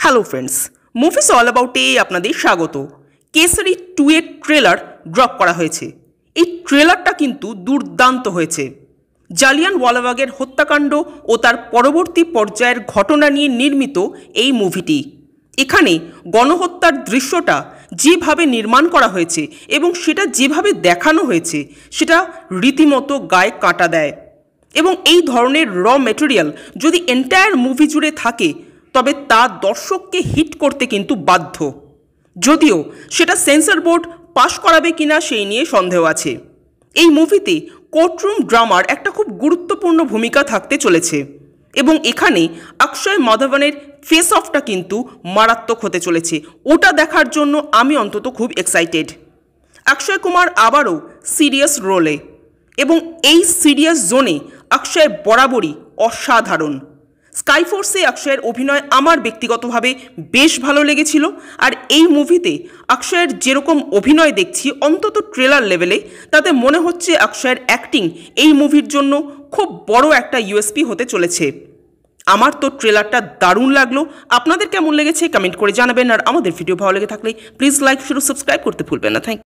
Hello friends, movies all about আপনাদের স্বাগত। কেসরি 2 এর ট্রেলার ড্রপ করা হয়েছে। এই ট্রেলারটা কিন্তু দুর্দান্ত হয়েছে। জালিয়ানওয়ালাবাগের হত্যাকাণ্ড ও তার পরবর্তী পর্যায়ের ঘটনা নিয়ে নির্মিত এই মুভিটি। এখানে গণহত্যার দৃশ্যটা যেভাবে নির্মাণ করা হয়েছে এবং সেটা যেভাবে দেখানো হয়েছে সেটা রীতিমতো গায়ে কাঁটা দেয়। এবং এই ধরনের র মেটেরিয়াল যদি এন্টায়ার মুভি জুড়ে থাকে তবে তা দর্শককে হিট করতে কিন্তু বাধ্য, যদিও সেটা সেন্সর বোর্ড পাশ করাবে কিনা সেই নিয়ে সন্দেহ আছে। এই মুভিতে কোর্টরুম ড্রামার একটা খুব গুরুত্বপূর্ণ ভূমিকা থাকতে চলেছে এবং এখানে অক্ষয় মাধবনের ফেস অফটা কিন্তু মারাত্মক হতে চলেছে। ওটা দেখার জন্য আমি অন্তত খুব এক্সাইটেড। অক্ষয় কুমার আবারও সিরিয়াস রোলে এবং এই সিরিয়াস জোনে অক্ষয় বরাবরই অসাধারণ। স্কাইফোর্সে অক্ষয়ের অভিনয় আমার ব্যক্তিগতভাবে বেশ ভালো লেগেছিল। আর এই মুভিতে অক্ষয়ের যেরকম অভিনয় দেখছি অন্তত ট্রেলার লেভেলে, তাতে মনে হচ্ছে অক্ষয়ের অ্যাক্টিং এই মুভির জন্য খুব বড় একটা ইউএসপি হতে চলেছে। আমার তো ট্রেলারটা দারুণ লাগলো। আপনাদের কেমন লেগেছে কমেন্ট করে জানাবেন। আর আমাদের ভিডিও ভালো লেগে থাকলে প্লিজ লাইক, শেয়ার, সাবস্ক্রাইব করতে ভুলবেন না। Thank you.